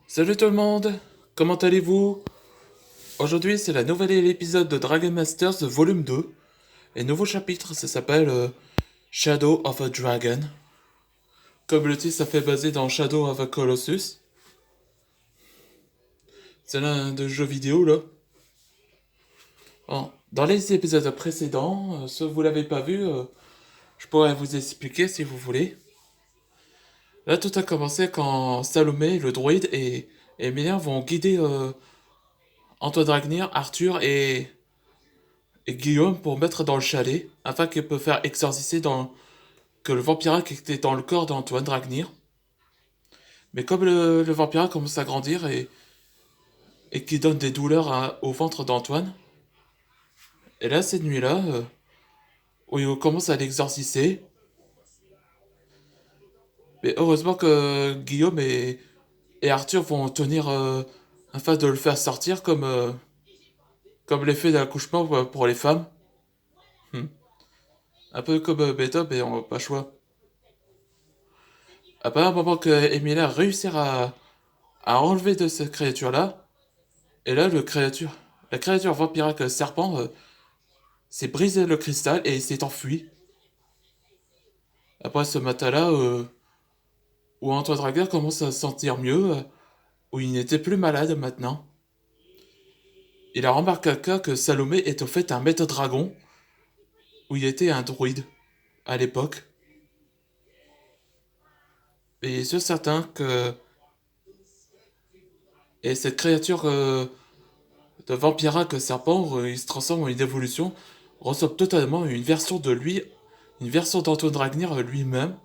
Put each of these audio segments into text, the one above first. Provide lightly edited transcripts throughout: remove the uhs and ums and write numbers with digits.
Salut tout le monde, comment allez-vous? Aujourd'hui c'est la nouvelle épisode de Dragon Masters volume 2. Et nouveau chapitre, ça s'appelle Shadow of a Dragon. Comme le titre ça fait basé dans Shadow of a Colossus. C'est l'un de jeux vidéo là. Bon, dans les épisodes précédents, si vous l'avez pas vu, je pourrais vous expliquer si vous voulez. Là tout a commencé quand Salomé, le druide et Emilia vont guider Antoine Dragnir, Arthur et Guillaume pour mettre dans le chalet, afin qu'il peut faire exorciser que le vampire qui était dans le corps d'Antoine Dragnir. Mais comme le vampire commence à grandir et qui donne des douleurs au ventre d'Antoine, et là, cette nuit-là, où il commence à l'exorciser, mais heureusement que Guillaume et Arthur vont tenir afin de le faire sortir comme l'effet d'un accouchement pour les femmes. Hmm. Un peu comme Beethoven et on n'a pas le choix. Après un moment que Emilia réussit à enlever de cette créature-là, et là, la créature vampirique serpent s'est brisé le cristal et s'est enfui. Après ce matin-là, où Antoine Draguer commence à se sentir mieux, où il n'était plus malade maintenant. Il a remarqué que Salomé est au fait un maître dragon, où il était un druide à l'époque. Et il est sûr certain que et cette créature de vampirique serpent, il se transforme en une évolution, ressemble totalement à une version de lui, une version d'Antoine Dragnir lui-même.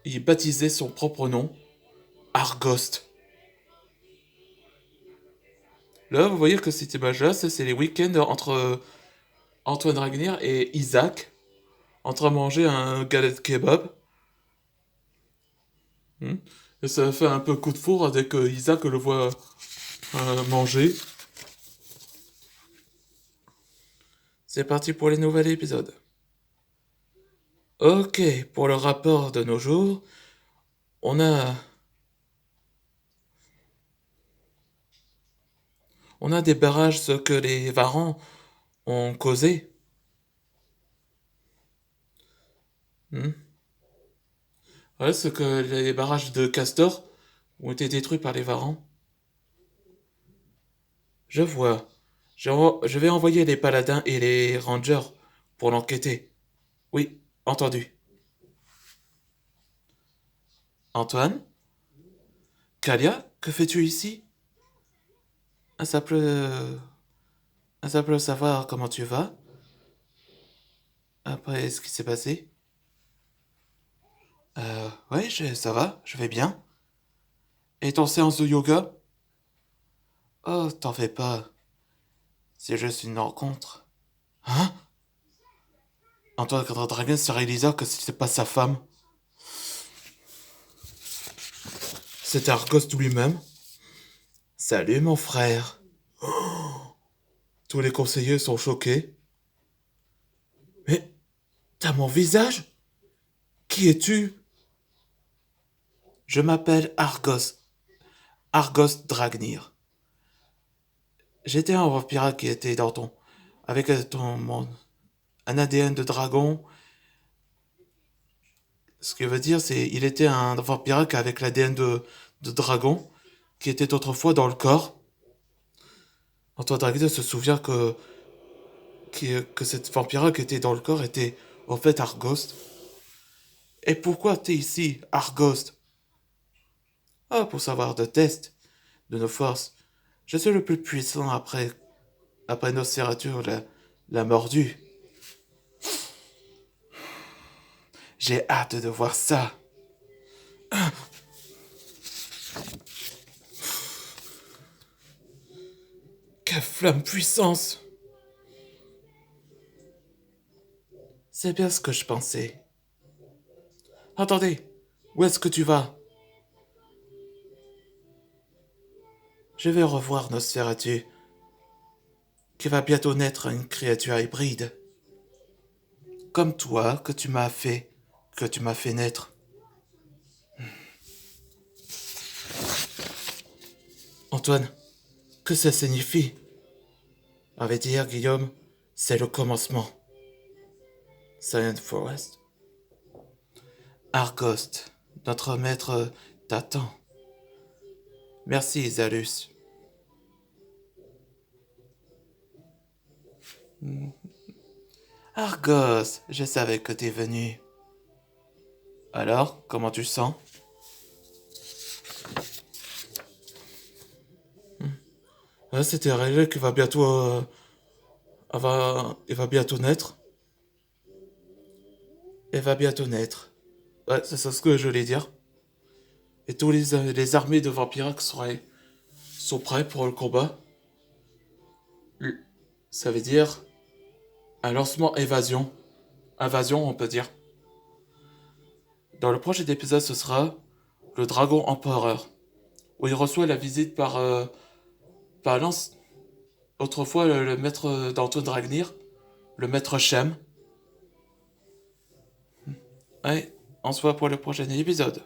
Il baptisait son propre nom, Argost. Là, vous voyez que cette image-là, ça, c'est les week-ends entre Antoine Dragnir et Isaac, en train de manger un galette kebab. Hmm. Et ça fait un peu coup de foudre dès que Isaac le voit manger. C'est parti pour les nouveaux épisodes. Ok, pour le rapport de nos jours, on a on a des barrages ce que les Varans ont causé. Hmm. Ouais, ce que les barrages de Castor ont été détruits par les Varans. Je vois. Je vais envoyer les paladins et les rangers pour l'enquêter. Oui, entendu. Antoine? Kalia? Que fais-tu ici? Un simple... Un simple savoir comment tu vas, après ce qui s'est passé. Ouais, ça va, je vais bien. Et ton séance de yoga? Oh, t'en fais pas. C'est juste une rencontre. Hein? Antoine Dragon se réalisa que c'était pas sa femme. C'était Argos lui-même. Salut mon frère. Tous les conseillers sont choqués. Mais t'as mon visage? Qui es-tu? Je m'appelle Argos. Argos Dragnir. J'étais un vampire qui était dans ton... Avec un ADN de dragon. Ce qui veut dire, c'est il était un vampire avec l'ADN de dragon qui était autrefois dans le corps. Antoine Dragnir se souvient que cette vampire qui était dans le corps était en fait Argos. Et pourquoi t'es ici, Argos? Ah, pour savoir de test de nos forces. Je suis le plus puissant après Nosferatu, la mordue. J'ai hâte de voir ça. Quelle flamme puissance! C'est bien ce que je pensais. Attendez, où est-ce que tu vas? Je vais revoir Nosferatu, qui va bientôt naître une créature hybride. Comme toi, que tu m'as fait naître. Antoine, que ça signifie? À vrai dire, Guillaume, c'est le commencement. Silent Forest. Argost, notre maître t'attend. Merci, Isalus. Argos, je savais que t'es venu. Alors, comment tu sens? C'était réglé qu'il va bientôt... il va bientôt naître. Elle va bientôt naître. Ouais, c'est ça ce que je voulais dire. Et tous les armées de vampires sont prêts pour le combat. Le- Ça veut dire un lancement évasion. Invasion, on peut dire. Dans le prochain épisode, ce sera le dragon empereur, où il reçoit la visite par autrefois le maître d'Antoine Dragnir, le maître Shem. Ouais, on se voit pour le prochain épisode.